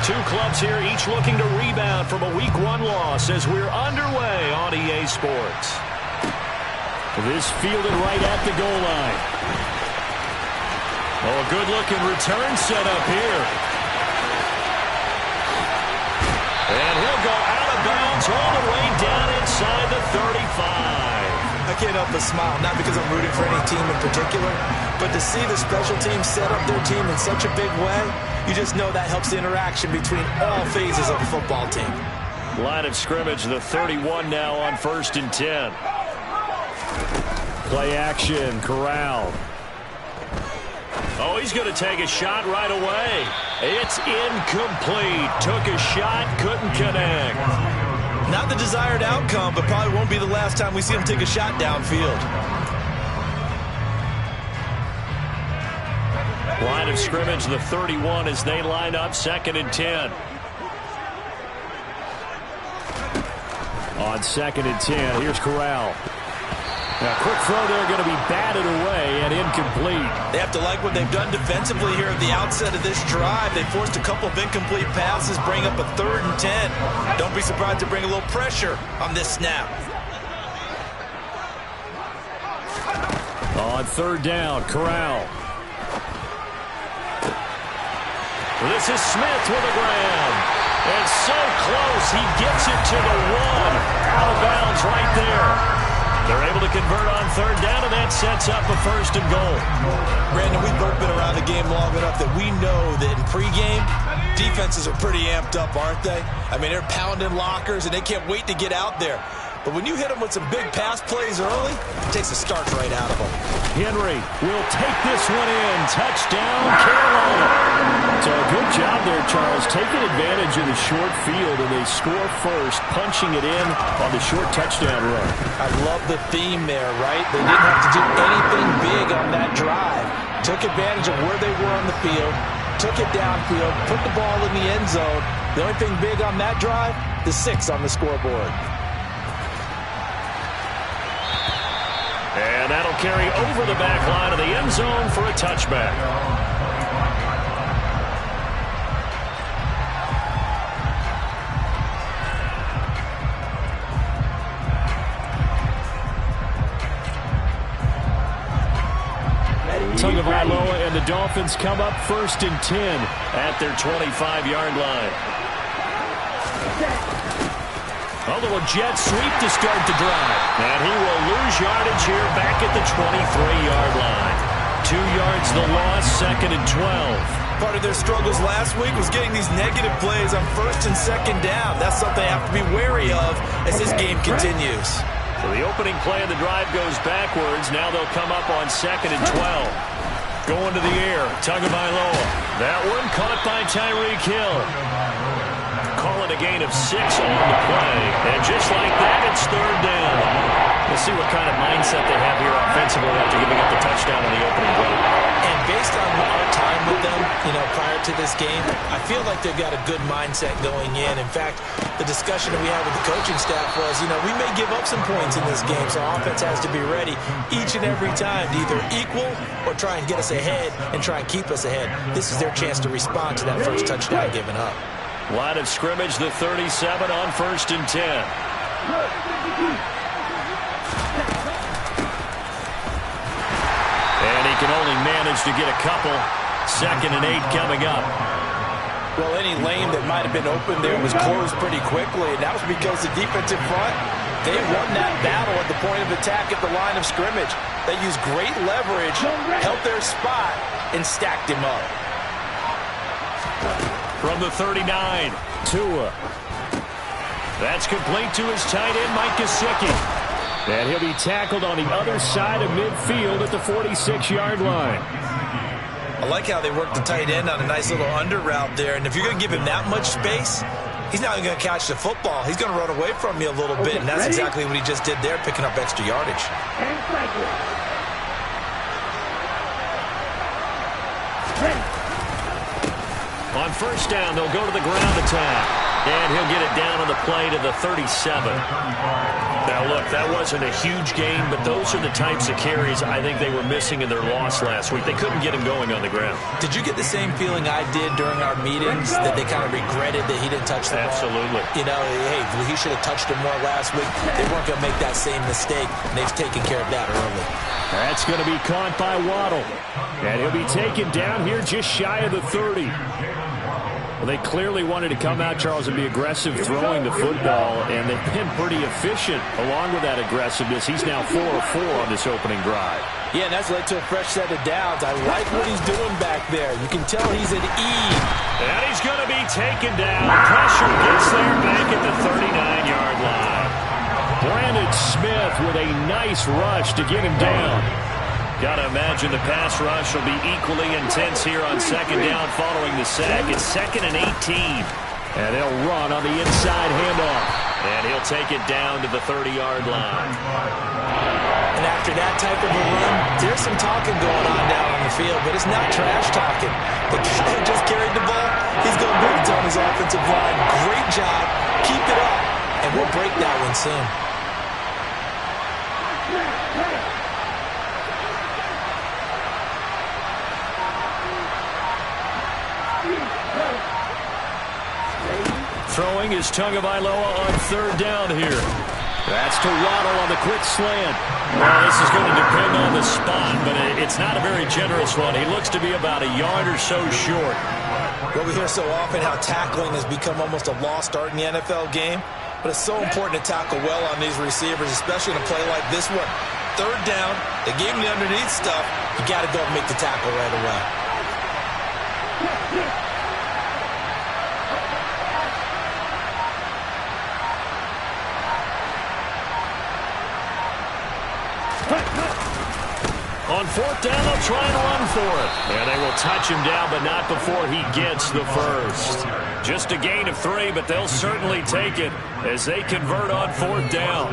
two clubs here, each looking to rebound from a Week 1 loss as we're underway on EA Sports. This fielded right at the goal line. Oh, a good-looking return set up here. And he'll go out of bounds all the way down inside the 35. I can't help but smile, not because I'm rooting for any team in particular, but to see the special team set up their team in such a big way, you just know that helps the interaction between all phases of a football team. Line of scrimmage, the 31 now on 1st and 10. Play action, Corral. Oh, he's going to take a shot right away. It's incomplete. Took a shot, couldn't connect. Not the desired outcome, but probably won't be the last time we see him take a shot downfield. Line of scrimmage, the 31 as they line up 2nd and 10. On 2nd and 10, here's Corral. Now, quick throw there, going to be batted away and incomplete. They have to like what they've done defensively here at the outset of this drive. They forced a couple of incomplete passes, bring up a 3rd and 10. Don't be surprised to bring a little pressure on this snap. On 3rd down, Corral. This is Smith with a grab. And so close, he gets it to the 1. Out of bounds right there. They're able to convert on 3rd down, and that sets up a 1st and goal. Brandon, we've both been around the game long enough that we know that in pregame, defenses are pretty amped up, aren't they? I mean, they're pounding lockers, and they can't wait to get out there. But when you hit them with some big pass plays early, it takes the starch right out of them. Henry will take this one in. Touchdown, Carolina. So a good job there, Charles, taking advantage of the short field, and they score first, punching it in on the short touchdown run. I love the theme there, right? They didn't have to do anything big on that drive. Took advantage of where they were on the field, took it downfield, put the ball in the end zone. The only thing big on that drive, the 6 on the scoreboard. And that'll carry over the back line of the end zone for a touchback. Tagovailoa and the Dolphins come up 1st and 10 at their 25-yard line. A little jet sweep to start the drive. And he will lose yardage here back at the 23-yard line. 2 yards the loss, 2nd and 12. Part of their struggles last week was getting these negative plays on 1st and 2nd down. That's something they have to be wary of as this game continues. So the opening play of the drive goes backwards. Now they'll come up on 2nd and 12. Going to the air, Tagovailoa. That one caught by Tyreek Hill. Call it a gain of 6 on the play. And just like that, it's 3rd down. We'll see what kind of mindset they have here offensively after giving up the touchdown in the opening play. And based on our time with them, prior to this game, I feel like they've got a good mindset going in. In fact, the discussion that we had with the coaching staff was, we may give up some points in this game, so offense has to be ready each and every time to either equal or try and get us ahead and try and keep us ahead. This is their chance to respond to that first touchdown given up. Line of scrimmage, the 37 on 1st and 10. And he can only manage to get a couple. 2nd and 8 coming up. Well, any lane that might have been open there was closed pretty quickly, and that was because the defensive front, they won that battle at the point of attack at the line of scrimmage. They used great leverage, held their spot, and stacked him up. From the 39, Tua. That's complete to his tight end, Mike Gesicki. And he'll be tackled on the other side of midfield at the 46-yard line. I like how they work the tight end on a nice little under route there. And if you're going to give him that much space, he's not even going to catch the football. He's going to run away from you a little bit, and that's exactly what he just did there, picking up extra yardage. On 1st down, they'll go to the ground attack. And he'll get it down on the play to the 37. Now, look, that wasn't a huge game, but those are the types of carries I think they were missing in their loss last week. They couldn't get him going on the ground. Did you get the same feeling I did during our meetings, that they kind of regretted that he didn't touch the ball? Absolutely. You know, hey, he should have touched it more last week. They weren't going to make that same mistake, and they've taken care of that early. That's going to be caught by Waddle. And he'll be taken down here just shy of the 30. Well, they clearly wanted to come out, Charles, and be aggressive throwing the football, and they've been pretty efficient along with that aggressiveness. He's now 4 of 4 on this opening drive. Yeah, and that's led to a fresh set of downs. I like what he's doing back there. You can tell he's at ease. And he's going to be taken down. Pressure gets there back at the 39-yard line. Brandon Smith with a nice rush to get him down. Got to imagine the pass rush will be equally intense here on second down following the sack. It's 2nd and 18. And they'll run on the inside handoff. And he'll take it down to the 30-yard line. And after that type of a run, there's some talking going on down on the field, but it's not trash talking. The kid just carried the ball. He's going boots on his offensive line. Great job. Keep it up. And we'll break that one soon. Throwing is Tagovailoa on 3rd down here. That's to Waddle on the quick slant. Well, this is going to depend on the spot, but it's not a very generous one. He looks to be about a yard or so short. Well, we hear so often how tackling has become almost a lost art in the NFL game, but it's so important to tackle well on these receivers, especially in a play like this one. 3rd down, they gave him the underneath stuff. You got to go and make the tackle right away. On 4th down, they'll try and run for it. And they will touch him down, but not before he gets the first. Just a gain of 3, but they'll certainly take it as they convert on 4th down.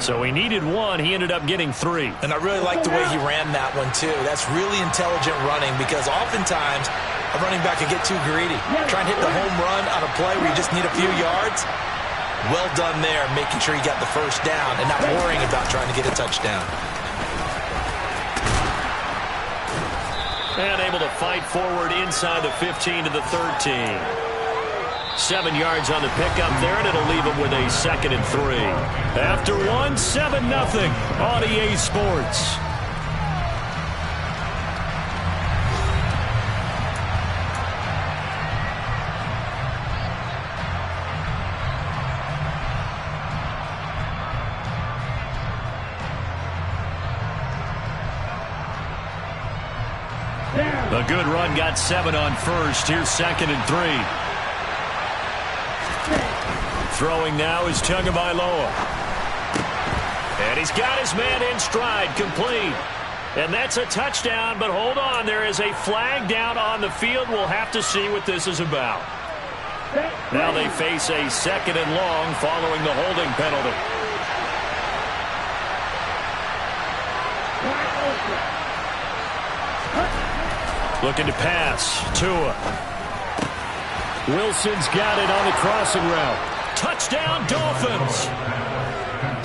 So he needed 1. He ended up getting 3. And I really like the way he ran that one, too. That's really intelligent running because oftentimes a running back can get too greedy. Try and hit the home run on a play where you just need a few yards. Well done there, making sure he got the first down and not worrying about trying to get a touchdown. And able to fight forward inside the 15 to the 13. 7 yards on the pickup there, and it'll leave him with a 2nd and 3. After 1, 7-0 on EA Sports. A good run, got 7 on first. Here's 2nd and 3. Throwing now is Tagovailoa. And he's got his man in stride, complete. And that's a touchdown, but hold on, there is a flag down on the field. We'll have to see what this is about. Now they face a 2nd and long following the holding penalty. Looking to pass. Tua. Wilson's got it on the crossing route. Touchdown, Dolphins.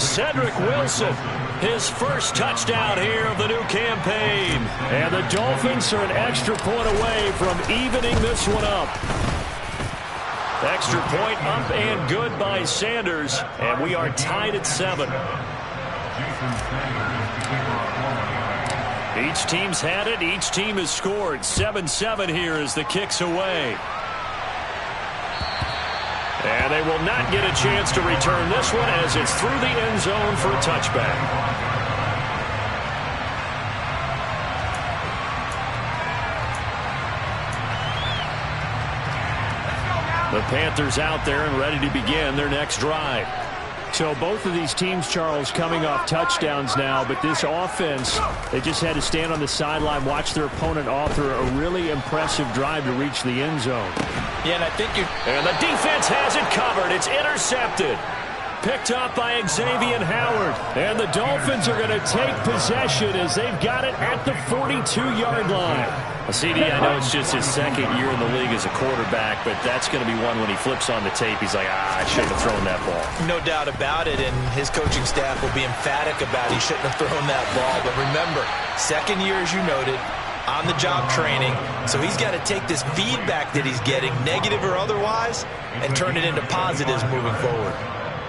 Cedric Wilson, his first touchdown here of the new campaign. And the Dolphins are an extra point away from evening this one up. Extra point up and good by Sanders. And we are tied at 7. Each team's had it. Each team has scored. 7-7 here as the kick's away. And they will not get a chance to return this one as it's through the end zone for a touchback. The Panthers out there and ready to begin their next drive. So both of these teams, Charles, coming off touchdowns now, but this offense, they just had to stand on the sideline, watch their opponent author a really impressive drive to reach the end zone. Yeah, and I think And the defense has it covered. It's intercepted. picked up by Xavier Howard. And the Dolphins are going to take possession as they've got it at the 42-yard line. CD, I know it's just his second year in the league as a quarterback, but that's going to be one when he flips on the tape, he's like, I shouldn't have thrown that ball. No doubt about it, and his coaching staff will be emphatic about he shouldn't have thrown that ball. But remember, second year, as you noted, on-the-job training, so he's got to take this feedback that he's getting, negative or otherwise, and turn it into positives moving forward.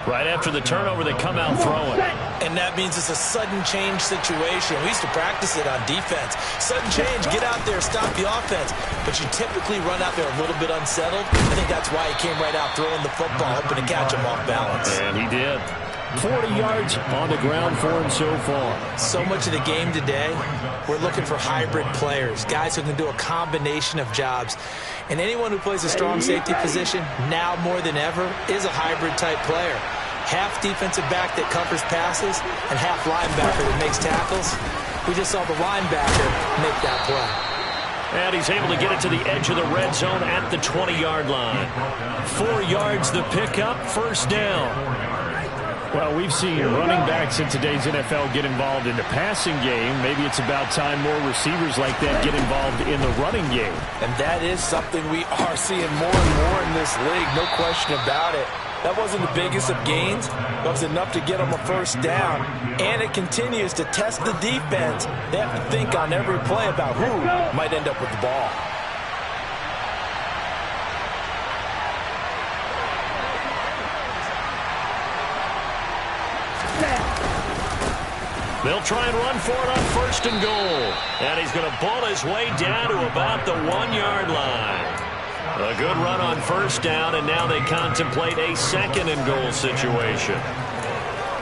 Right after the turnover, they come out throwing. And that means it's a sudden change situation. We used to practice it on defense. Sudden change, get out there, stop the offense. But you typically run out there a little bit unsettled. I think that's why he came right out throwing the football, hoping to catch him off balance. And he did. 40 yards on the ground for him so far. So much of the game today, we're looking for hybrid players, guys who can do a combination of jobs. And anyone who plays a strong safety position, now more than ever, is a hybrid-type player. Half defensive back that covers passes and half linebacker that makes tackles. We just saw the linebacker make that play. And he's able to get it to the edge of the red zone at the 20-yard line. 4 yards the pickup, first down. Well, we've seen running backs in today's NFL get involved in the passing game. Maybe it's about time more receivers like that get involved in the running game. And that is something we are seeing more and more in this league, no question about it. That wasn't the biggest of gains, but it was enough to get them a first down. And it continues to test the defense. They have to think on every play about who might end up with the ball. They'll try and run for it on first and goal. And he's going to ball his way down to about the 1-yard line. A good run on first down, and now they contemplate a second and goal situation.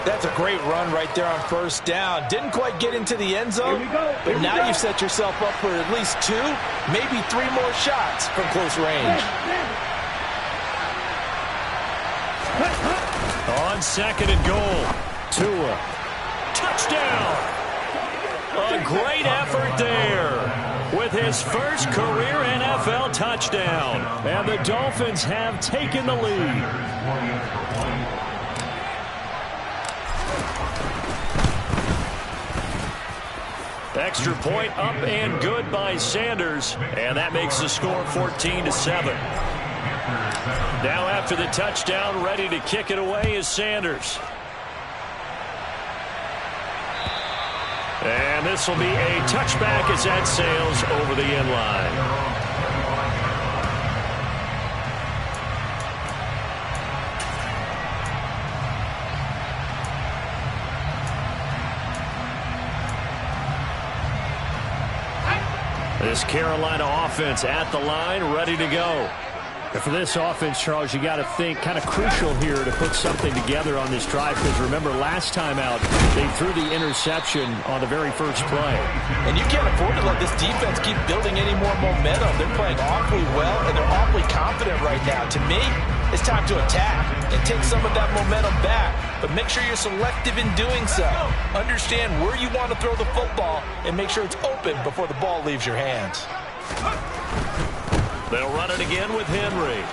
That's a great run right there on first down. Didn't quite get into the end zone, but now you've set yourself up for at least 2, maybe 3 more shots from close range. On second and goal, Tua. Touchdown! A great effort there with his first career NFL touchdown. And the Dolphins have taken the lead. Extra point up and good by Sanders. And that makes the score 14-7. Now after the touchdown, ready to kick it away is Sanders. And this will be a touchback as that sails over the end line. This Carolina offense at the line, ready to go. And for this offense, Charles, you got to think kind of crucial here to put something together on this drive, because remember last time out they threw the interception on the very first play. And you can't afford to let this defense keep building any more momentum. They're playing awfully well, and they're awfully confident right now. To me, it's time to attack and take some of that momentum back. But make sure you're selective in doing so. Understand where you want to throw the football and make sure it's open before the ball leaves your hands. They'll run it again with Henry.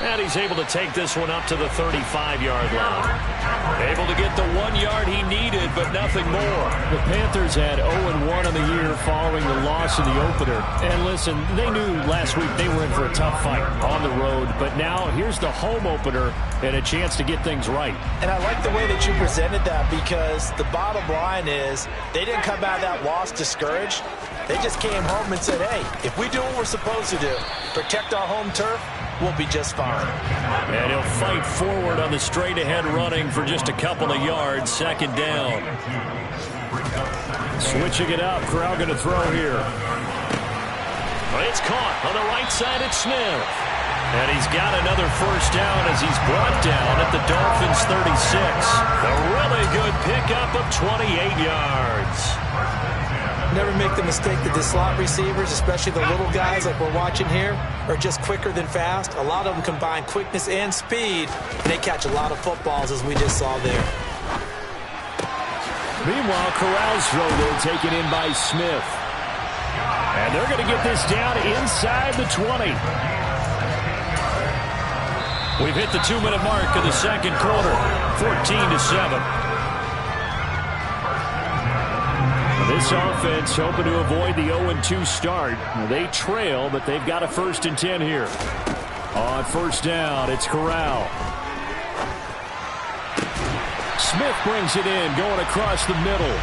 And he's able to take this one up to the 35-yard line. Able to get the 1 yard he needed, but nothing more. The Panthers had 0-1 on the year following the loss in the opener. And listen, they knew last week they were in for a tough fight on the road. But now here's the home opener and a chance to get things right. And I like the way that you presented that, because the bottom line is they didn't come out of that loss discouraged. They just came home and said, hey, if we do what we're supposed to do, protect our home turf, we'll be just fine. And he'll fight forward on the straight-ahead running for just a couple of yards. Second down. Switching it up. Corral going to throw here. It's caught on the right side at Smith. And he's got another first down as he's brought down at the Dolphins' 36. A really good pickup of 28 yards. Never make the mistake that the slot receivers, especially the little guys like we're watching here, are just quicker than fast. A lot of them combine quickness and speed, and they catch a lot of footballs, as we just saw there. Meanwhile, Corral's throw there taken in by Smith. And they're going to get this down inside the 20. We've hit the 2-minute mark of the second quarter, 14-7. This offense hoping to avoid the 0-2 start. They trail, but they've got a 1st and 10 here. On first down, it's Corral. Smith brings it in, going across the middle.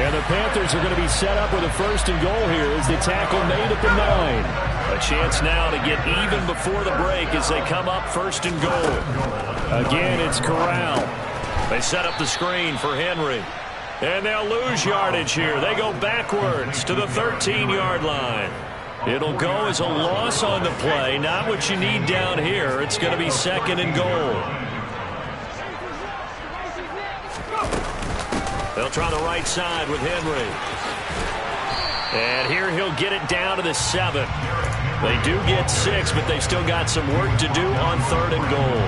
And the Panthers are going to be set up with a 1st and goal here as the tackle made at the 9. A chance now to get even before the break as they come up 1st and goal. Again, it's Corral. They set up the screen for Henry. And they'll lose yardage here. They go backwards to the 13-yard line. It'll go as a loss on the play. Not what you need down here. It's going to be 2nd and goal. They'll try the right side with Henry. And here he'll get it down to the 7. They do get 6, but they've still got some work to do on 3rd and goal.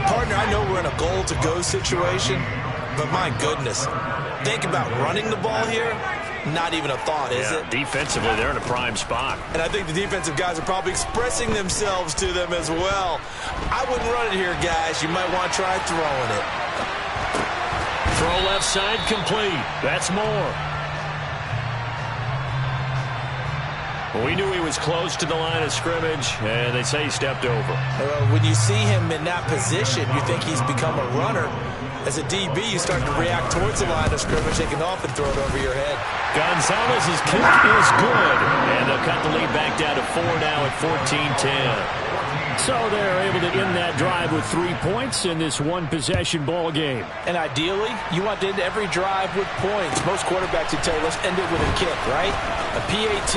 Partner, I know we're in a goal-to-go situation, but my goodness. Think about running the ball here. Not even a thought, is it? Defensively, they're in a prime spot. And I think the defensive guys are probably expressing themselves to them as well. I wouldn't run it here, guys. You might want to try throwing it. Throw left side complete. That's more. We knew he was close to the line of scrimmage, and they say he stepped over. When you see him in that position, you think he's become a runner. As a DB, you start to react towards the line of scrimmage, taking off and throw it over your head. Gonzalez's kick is good, and they'll cut the lead back down to 4 now at 14-10. So they're able to end that drive with 3 points in this one-possession ball game. And ideally, you want to end every drive with points. Most quarterbacks would tell you, let's end it with a kick, right? A PAT,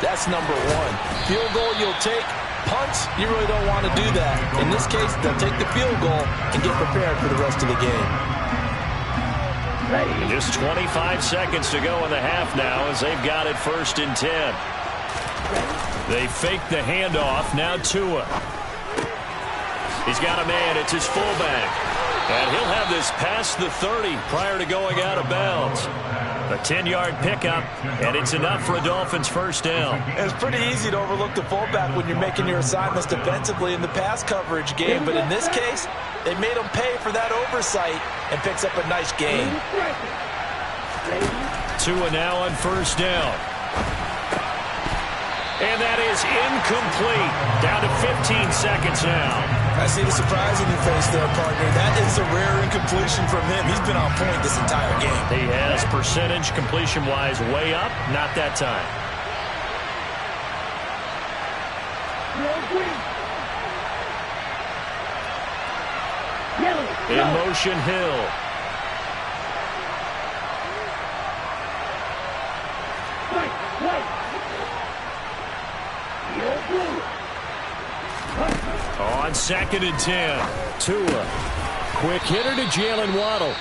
that's number 1. Field goal you'll take. Punts, you really don't want to do that. In this case, they'll take the field goal and get prepared for the rest of the game. Just 25 seconds to go in the half now as they've got it 1st and 10. They fake the handoff. Now Tua. He's got a man. It's his fullback. And he'll have this past the 30 prior to going out of bounds. A 10-yard pickup, and it's enough for a Dolphins 1st down. It's pretty easy to overlook the fullback when you're making your assignments defensively in the pass coverage game. But in this case, they made him pay for that oversight and picks up a nice gain. Tua now on 1st down. And that is incomplete. Down to 15 seconds now. I see the surprise in your face there, partner. That is a rare incompletion from him. He's been on point this entire game. He has percentage completion-wise way up. Not that time. In motion, Hill. On 2nd and 10, Tua. Quick hitter to Jalen Waddle.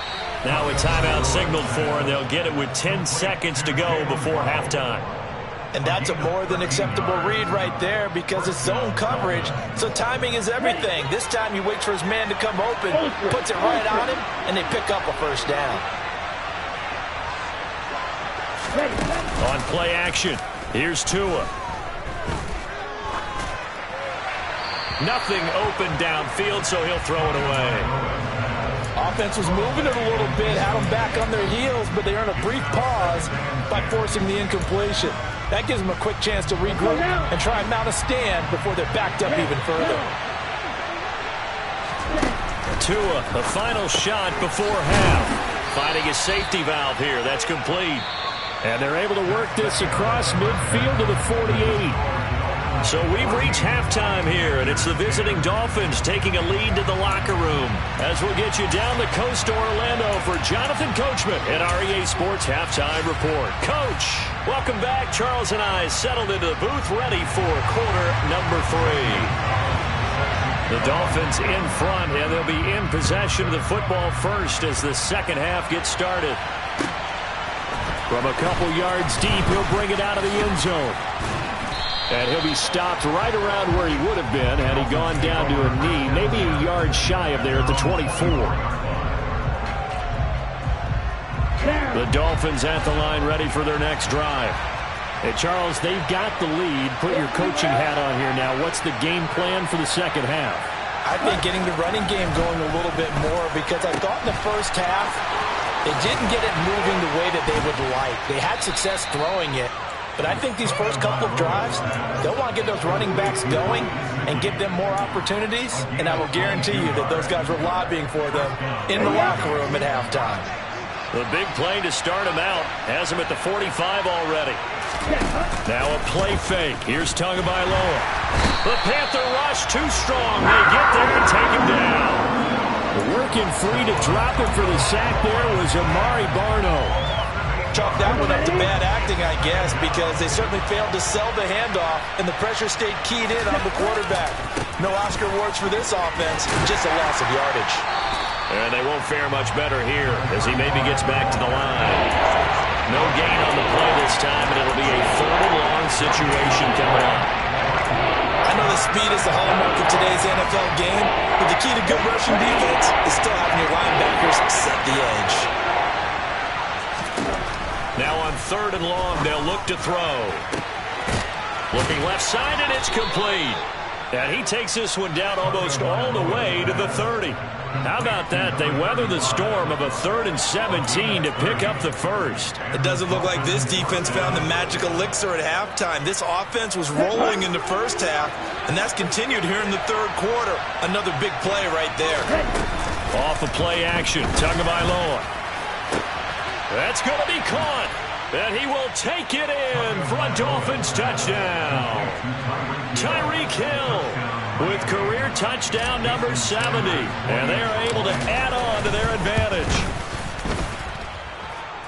Now a timeout signaled for, and they'll get it with 10 seconds to go before halftime. And that's a more than acceptable read right there because it's zone coverage, so timing is everything. This time he waits for his man to come open, puts it right on him, and they pick up a 1st down. On play action, here's Tua. Nothing open downfield, so he'll throw it away. Offense was moving it a little bit, had them back on their heels, but they earn a brief pause by forcing the incompletion. That gives them a quick chance to regroup and try and mount a stand before they're backed up even further. Tua, the final shot before half. Finding a safety valve here. That's complete. And they're able to work this across midfield to the 48. So we've reached halftime here, and it's the visiting Dolphins taking a lead to the locker room. As we'll get you down the coast to Orlando for Jonathan Coachman at our EA Sports Halftime Report. Coach, welcome back. Charles and I settled into the booth ready for quarter number 3. The Dolphins in front, and they'll be in possession of the football first as the second half gets started. From a couple yards deep, he'll bring it out of the end zone. And he'll be stopped right around where he would have been had he gone down to a knee, maybe a yard shy of there at the 24. The Dolphins at the line ready for their next drive. Hey, Charles, they've got the lead. Put your coaching hat on here now. What's the game plan for the second half? I think getting the running game going a little bit more, because I thought in the first half they didn't get it moving the way that they would like. They had success throwing it, but I think these first couple of drives, they'll want to get those running backs going and give them more opportunities, and I will guarantee you that those guys were lobbying for them in the locker room at halftime. The big play to start him out has him at the 45 already. Now a play fake. Here's Tagovailoa. The Panther rush too strong. They get there and take him down. Working free to drop him for the sack there was Amari Barno. Chalk that one up to bad acting, I guess, because they certainly failed to sell the handoff, and the pressure stayed keyed in on the quarterback. No Oscar awards for this offense, just a loss of yardage. And they won't fare much better here as he maybe gets back to the line. No gain on the play this time, and it'll be a 3rd-and-long situation coming up. I know the speed is the hallmark of today's NFL game, but the key to good rushing defense is still having your linebackers set the edge. Now on 3rd and long, they'll look to throw. Looking left side, and it's complete. And he takes this one down almost all the way to the 30. How about that? They weather the storm of a 3rd and 17 to pick up the first. It doesn't look like this defense found the magic elixir at halftime. This offense was rolling in the first half, and that's continued here in the 3rd quarter. Another big play right there. Off of play action, Tagovailoa. That's going to be caught. And he will take it in for a Dolphins touchdown. Tyreek Hill with career touchdown number 70. And they are able to add on to their advantage.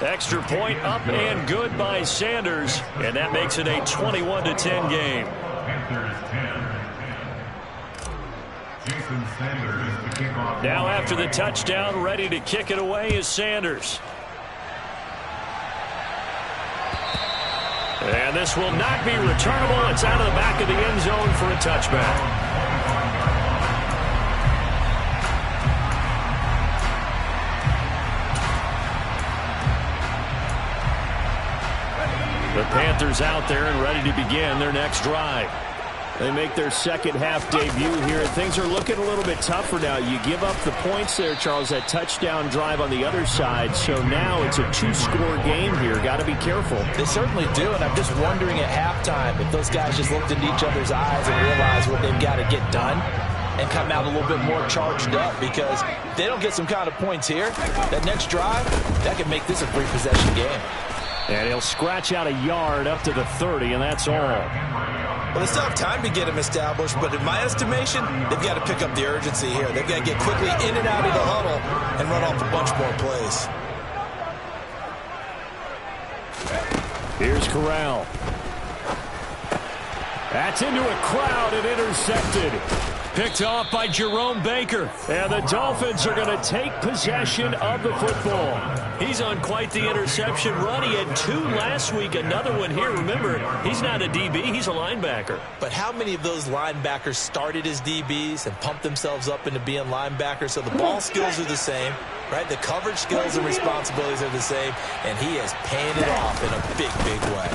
Extra point up and good by Sanders. And that makes it a 21-10 game. Now after the touchdown, ready to kick it away is Sanders. And this will not be returnable. It's out of the back of the end zone for a touchback. The Panthers out there and ready to begin their next drive. They make their second half debut here, and things are looking a little bit tougher now. You give up the points there, Charles, that touchdown drive on the other side. So now it's a 2-score game here. Got to be careful. They certainly do, and I'm just wondering at halftime if those guys just looked into each other's eyes and realized what they've got to get done and come out a little bit more charged up, because if they don't get some kind of points here, that next drive, that could make this a 3-possession game. And he'll scratch out a yard up to the 30, and that's all. Well, they still have time to get him established, but in my estimation, they've got to pick up the urgency here. They've got to get quickly in and out of the huddle and run off a bunch more plays. Here's Corral. That's into a crowd and intercepted. Picked off by Jerome Baker. And the Dolphins are going to take possession of the football. He's on quite the interception run. He had 2 last week, another one here. Remember, he's not a DB, he's a linebacker. But how many of those linebackers started as DBs and pumped themselves up into being linebackers? So the ball skills are the same, right? The coverage skills and responsibilities are the same, and he is paying it off in a big, big way.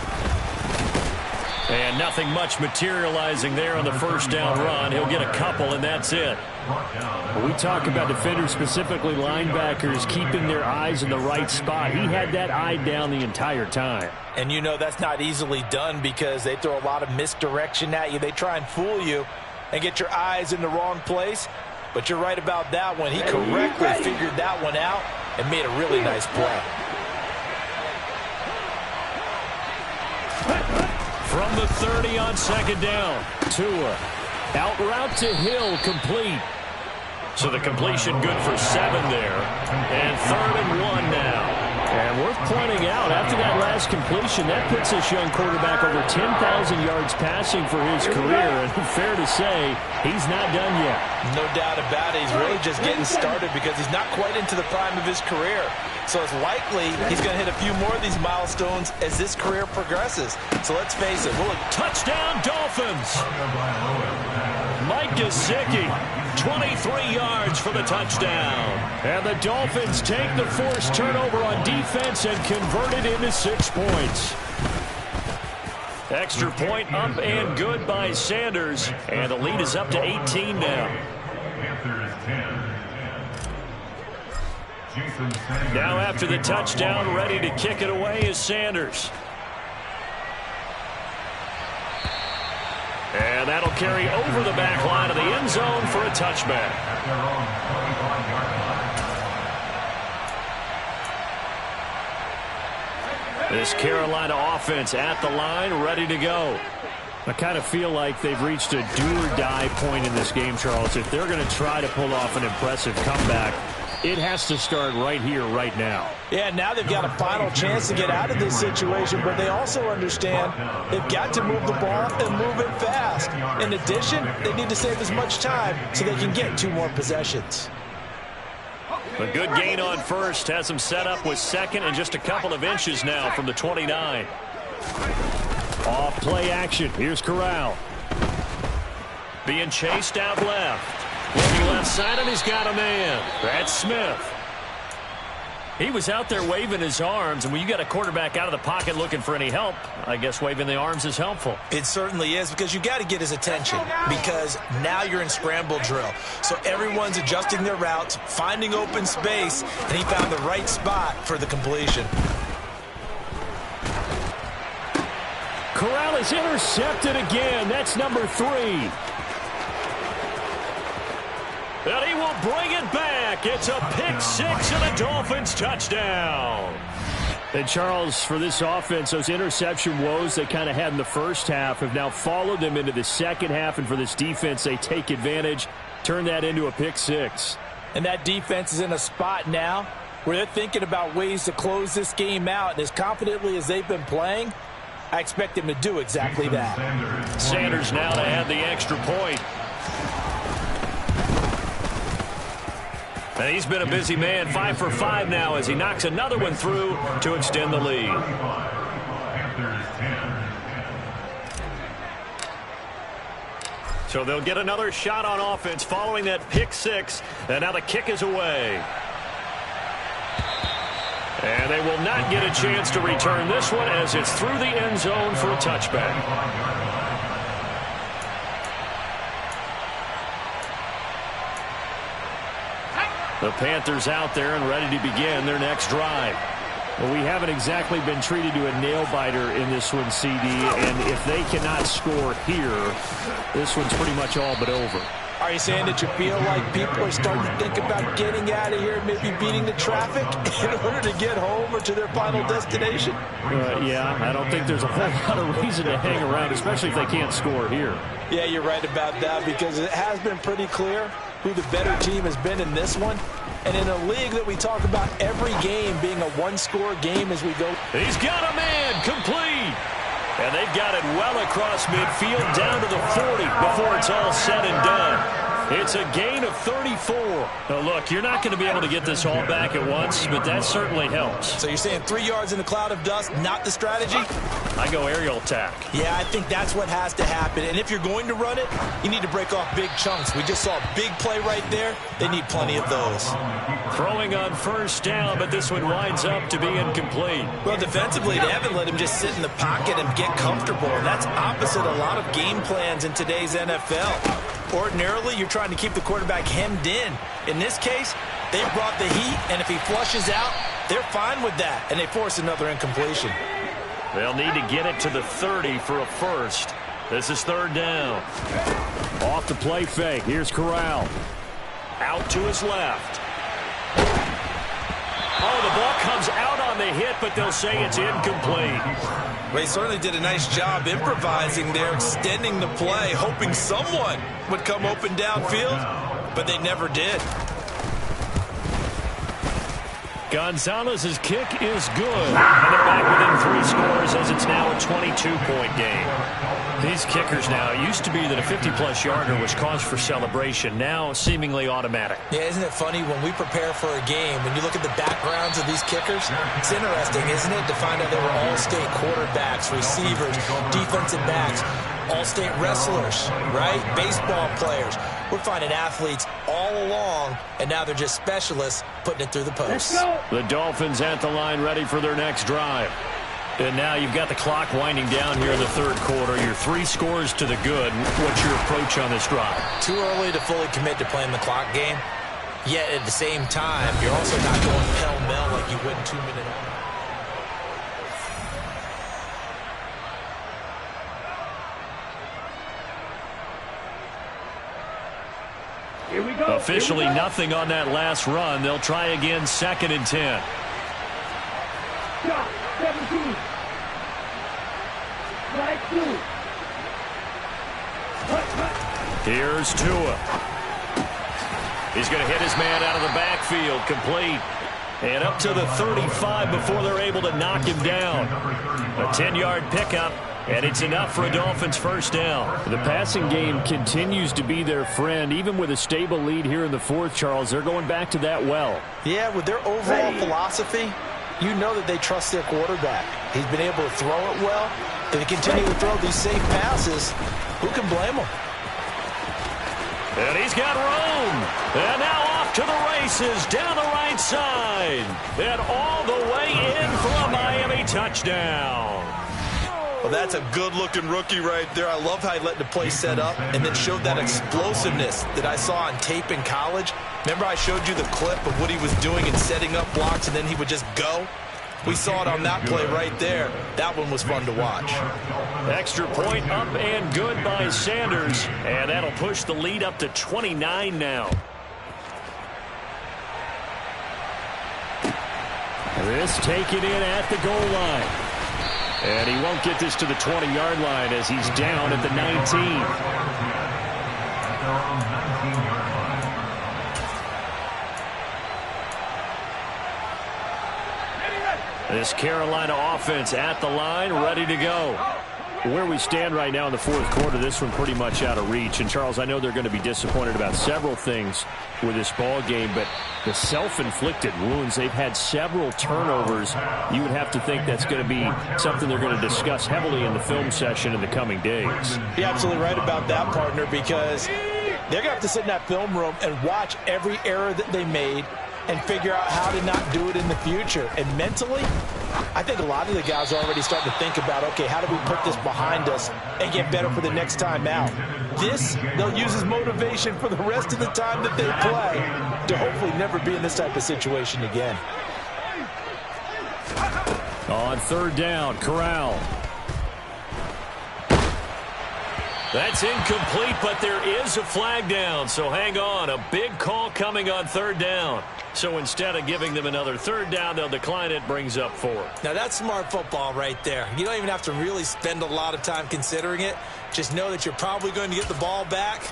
And nothing much materializing there on the first down run. He'll get a couple, and that's it. We talk about defenders, specifically linebackers, keeping their eyes in the right spot. He had that eye down the entire time. And you know that's not easily done, because they throw a lot of misdirection at you. They try and fool you and get your eyes in the wrong place. But you're right about that one. He correctly figured that one out and made a really nice play. From the 30 on second down, Tua. Out route to Hill, complete. So the completion good for 7 there. And 3rd and 1 now. And worth pointing out, after that last completion, that puts this young quarterback over 10,000 yards passing for his career. And fair to say, he's not done yet. No doubt about it. He's really just getting started, because he's not quite into the prime of his career. So it's likely he's going to hit a few more of these milestones as this career progresses. So let's face it. Touchdown, Dolphins! Mike Gesicki, 23 yards for the touchdown. And the Dolphins take the forced turnover on defense and convert it into 6 points. Extra point up and good by Sanders. And the lead is up to 18 now. Now after the touchdown, ready to kick it away is Sanders. And that'll carry over the back line of the end zone for a touchback. This Carolina offense at the line, ready to go. I kind of feel like they've reached a do-or-die point in this game, Charles. If they're going to try to pull off an impressive comeback, it has to start right here, right now. Yeah, now they've got a final chance to get out of this situation, but they also understand they've got to move the ball and move it fast. In addition, they need to save as much time so they can get 2 more possessions. A good gain on first has them set up with second and just a couple of inches now from the 29. Off play action. Here's Corral. Being chased out left. Looking left side, and he's got a man. That's Smith. He was out there waving his arms, and when you got a quarterback out of the pocket looking for any help, I guess waving the arms is helpful. It certainly is, because you got to get his attention, because now you're in scramble drill. So everyone's adjusting their routes, finding open space, and he found the right spot for the completion. Corral is intercepted again. That's number 3. And he will bring it back. It's a pick 6 and a Dolphins touchdown. And Charles, for this offense, those interception woes they kind of had in the first half have now followed them into the second half. And for this defense, they take advantage, turn that into a pick 6. And that defense is in a spot now where they're thinking about ways to close this game out. And as confidently as they've been playing, I expect them to do exactly that. Sanders now to add the extra point. And he's been a busy man, 5 for 5 now as he knocks another one through to extend the lead. So they'll get another shot on offense following that pick 6. And now the kick is away. And they will not get a chance to return this one as it's through the end zone for a touchback. The Panthers out there and ready to begin their next drive. Well, we haven't exactly been treated to a nail-biter in this one, CD, and if they cannot score here, this one's pretty much all but over. Are you saying that you feel like people are starting to think about getting out of here, maybe beating the traffic in order to get home or to their final destination? Yeah, I don't think there's a whole lot of reason to hang around, especially if they can't score here. Yeah, you're right about that, because it has been pretty clear who the better team has been in this one. And in a league that we talk about every game being a one-score game as we go. He's got a man, complete. And they've got it well across midfield down to the 40 before it's all said and done. It's a gain of 34. Now, look, you're not going to be able to get this all back at once, but that certainly helps. So you're saying 3 yards in the cloud of dust, not the strategy? I go aerial attack. Yeah, I think that's what has to happen. And if you're going to run it, you need to break off big chunks. We just saw a big play right there. They need plenty of those. Throwing on first down, but this one winds up to be incomplete. Well, defensively, they haven't let him just sit in the pocket and get comfortable. And that's opposite a lot of game plans in today's NFL. Ordinarily, you're trying to keep the quarterback hemmed in. In this case, they brought the heat, and if he flushes out, they're fine with that, and they force another incompletion. They'll need to get it to the 30 for a first. This is third down. Off the play fake. Here's Corral. Out to his left. Oh, the ball comes out on the hit, but they'll say it's incomplete. They certainly did a nice job improvising there, extending the play, hoping someone would come open downfield, but they never did. Gonzalez's kick is good. And they're back within 3 scores as it's now a 22-point game. These kickers now, it used to be that a 50-plus yarder was cause for celebration, now seemingly automatic. Yeah, isn't it funny when we prepare for a game, when you look at the backgrounds of these kickers, it's interesting, isn't it, to find out they were all-state quarterbacks, receivers, defensive backs, all-state wrestlers, right? Baseball players. We're finding athletes all along, and now they're just specialists putting it through the post. The Dolphins at the line ready for their next drive. And now you've got the clock winding down here in the third quarter. You're 3 scores to the good. What's your approach on this drive? Too early to fully commit to playing the clock game. Yet at the same time, you're also not going pell-mell like you would in 2 minutes. Here we go. Officially nothing on that last run. They'll try again, 2nd and 10. 17. Right, 2. Here's Tua. He's going to hit his man out of the backfield, complete. And up to the 35 before they're able to knock him down. A 10-yard pickup, and it's enough for a Dolphins first down. The passing game continues to be their friend. Even with a stable lead here in the fourth, Charles, they're going back to that well. Yeah, with their overall philosophy, you know that they trust their quarterback. He's been able to throw it well. They continue to throw these safe passes. Who can blame him? And he's got room. And now off to the races down the right side. And all the way in for a Miami touchdown. Well, that's a good-looking rookie right there. I love how he let the play set up and then showed that explosiveness that I saw on tape in college. Remember I showed you the clip of what he was doing and setting up blocks, and then he would just go? We saw it on that play right there. That one was fun to watch. Extra point up and good by Sanders. And that'll push the lead up to 29 now. This taken in at the goal line. And he won't get this to the 20-yard line as he's down at the 19. This Carolina offense at the line, ready to go. Where we stand right now in the fourth quarter, this one pretty much out of reach. And, Charles, I know they're going to be disappointed about several things with this ball game, but the self-inflicted wounds, they've had several turnovers. You would have to think that's going to be something they're going to discuss heavily in the film session in the coming days. You're absolutely right about that, partner, because they're going to have to sit in that film room and watch every error that they made and figure out how to not do it in the future. And mentally, I think a lot of the guys are already starting to think about, okay, how do we put this behind us and get better for the next time out? This, they'll use as motivation for the rest of the time that they play to hopefully never be in this type of situation again. On third down, Corral. That's incomplete, but there is a flag down, so hang on. A big call coming on third down. So instead of giving them another third down, they'll decline it, brings up 4. Now that's smart football right there. You don't even have to really spend a lot of time considering it. Just know that you're probably going to get the ball back.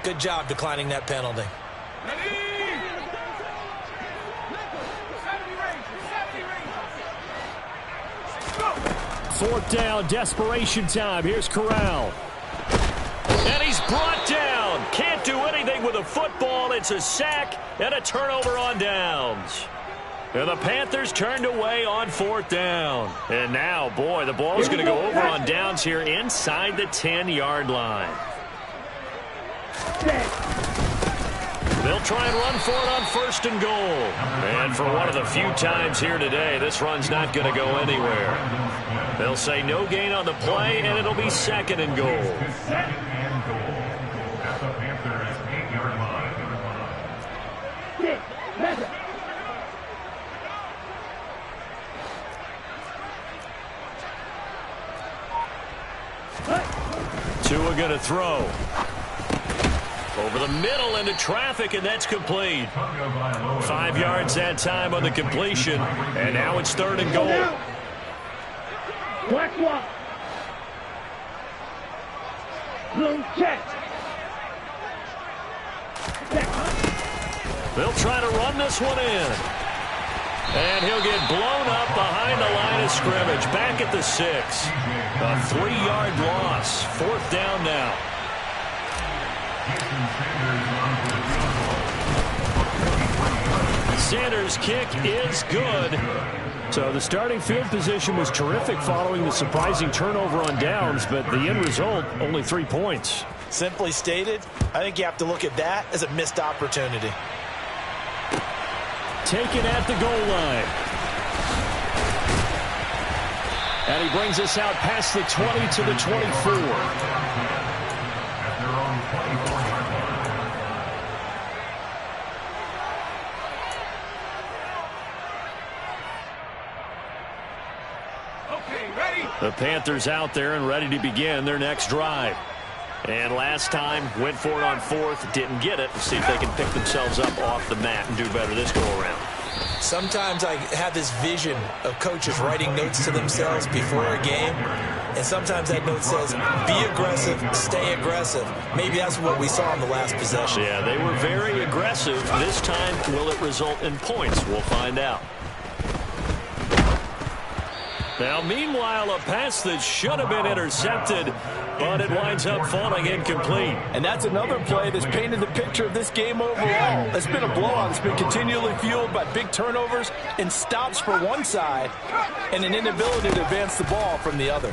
Good job declining that penalty. Fourth down, desperation time. Here's Corral. And he's brought down. Can't do anything with a football. It's a sack and a turnover on downs. And the Panthers turned away on fourth down. And now, boy, the ball's going to go over on downs here inside the 10-yard line. They'll try and run for it on first and goal. And for one of the few times here today, this run's not going to go anywhere. They'll say no gain on the play, and it'll be second and goal. At the Panthers 8-yard line. 6, Tua going to throw. Over the middle into traffic, and that's complete. 5 yards that time on the completion, and now it's third and goal. Black block. Blue check. They'll try to run this one in. And he'll get blown up behind the line of scrimmage. Back at the 6. A 3-yard loss. Fourth down now. Sanders' kick is good. So the starting field position was terrific following the surprising turnover on downs, but the end result, only 3 points. Simply stated, I think you have to look at that as a missed opportunity. Taken at the goal line. And he brings us out past the 20 to the 24. At their own 24-yard line. Okay, ready? The Panthers out there and ready to begin their next drive. And last time, went for it on fourth, didn't get it. See if they can pick themselves up off the mat and do better this go-around. Sometimes I have this vision of coaches writing notes to themselves before a game, and sometimes that note says, be aggressive, stay aggressive. Maybe that's what we saw in the last possession. Yeah, they were very aggressive. This time, will it result in points? We'll find out. Now, meanwhile, a pass that should have been intercepted, but it winds up falling incomplete. And that's another play that's painted the picture of this game overall. It's been a blowout. It's been continually fueled by big turnovers and stops for one side and an inability to advance the ball from the other.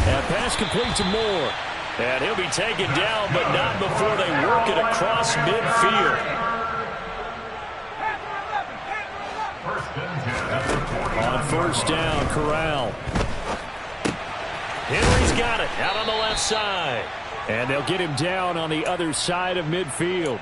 And pass complete to Moore. And he'll be taken down, but not before they work it across midfield. On first down, Corral. Henry's got it out on the left side. And they'll get him down on the other side of midfield.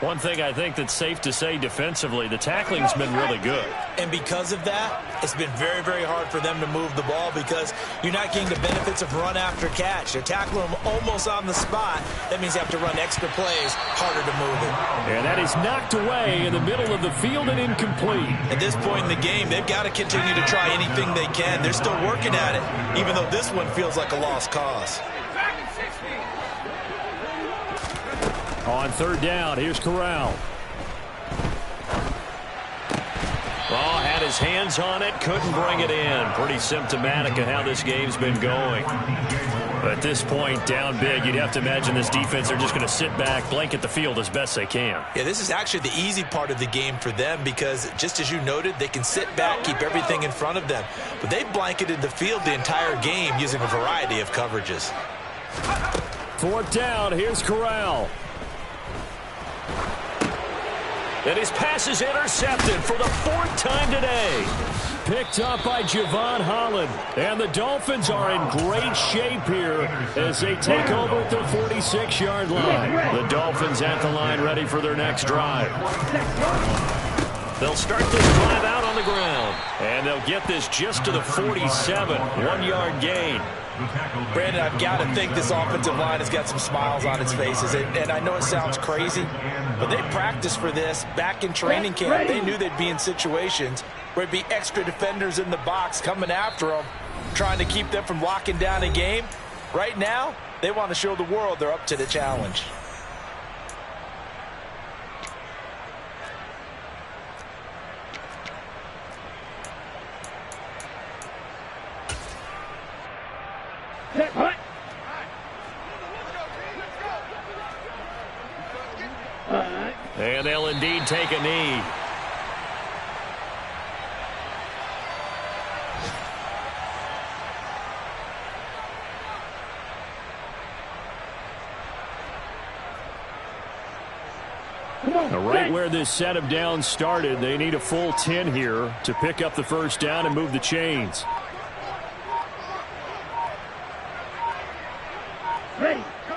One thing I think that's safe to say defensively, the tackling's been really good. And because of that, it's been very, very hard for them to move the ball because you're not getting the benefits of run after catch. They're tackling them almost on the spot. That means you have to run extra plays, harder to move it. And that is knocked away in the middle of the field and incomplete. At this point in the game, they've got to continue to try anything they can. They're still working at it, even though this one feels like a lost cause. On third down, here's Corral. Oh, had his hands on it, couldn't bring it in. Pretty symptomatic of how this game's been going. But at this point, down big, you'd have to imagine this defense are just going to sit back, blanket the field as best they can. Yeah, this is actually the easy part of the game for them because, just as you noted, they can sit back, keep everything in front of them. But they've blanketed the field the entire game using a variety of coverages. Fourth down, here's Corral. And his pass is intercepted for the fourth time today. Picked up by Javon Holland. And the Dolphins are in great shape here as they take over at the 46-yard line. The Dolphins at the line ready for their next drive. They'll start this drive out on the ground. And they'll get this just to the 47. 1-yard gain. Brandon, I've got to think this offensive line has got some smiles on its faces. And I know it sounds crazy, but they practiced for this back in training camp. They knew they'd be in situations where there'd be extra defenders in the box coming after them, trying to keep them from locking down a game. Right now, they want to show the world they're up to the challenge. And they'll indeed take a knee. Right where this set of downs started, they need a full 10 here to pick up the first down and move the chains.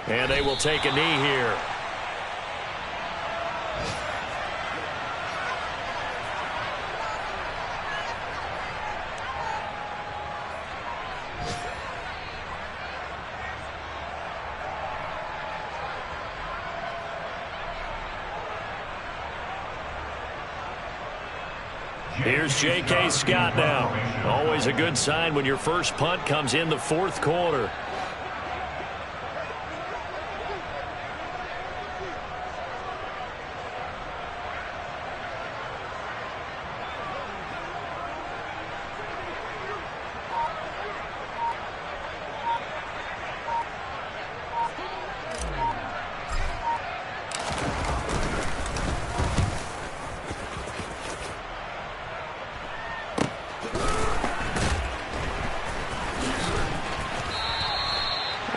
And they will take a knee here. Here's J.K. Scott now. Always a good sign when your first punt comes in the fourth quarter.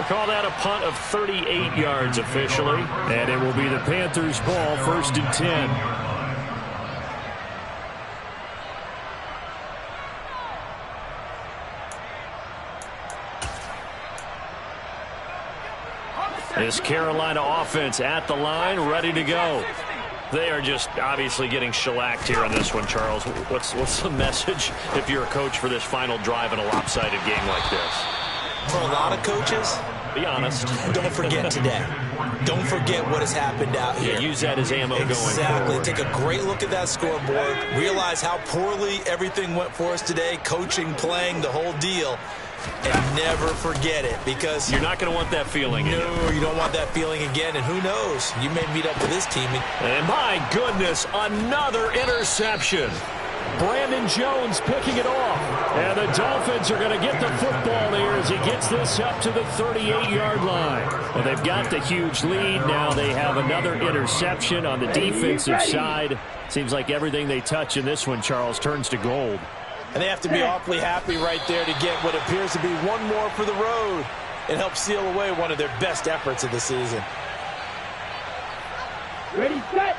Call that a punt of 38 yards officially. And it will be the Panthers' ball, 1st and 10. This Carolina offense at the line, ready to go. They are just obviously getting shellacked here on this one, Charles. What's the message if you're a coach for this final drive in a lopsided game like this? For a lot of coaches, be honest. Don't forget today. Don't forget what has happened out here. Yeah, use that as ammo going forward. Exactly. Take a great look at that scoreboard. Realize how poorly everything went for us today. Coaching, playing, the whole deal. And never forget it, because you're not going to want that feeling again. No, you don't want that feeling again. And who knows? You may meet up with this team. And my goodness, another interception. Brandon Jones picking it off. And the Dolphins are going to get the football here as he gets this up to the 38-yard line. Well, they've got the huge lead. Now they have another interception on the defensive side. Seems like everything they touch in this one, Charles, turns to gold. And they have to be awfully happy right there to get what appears to be one more for the road and help seal away one of their best efforts of the season. Ready, set.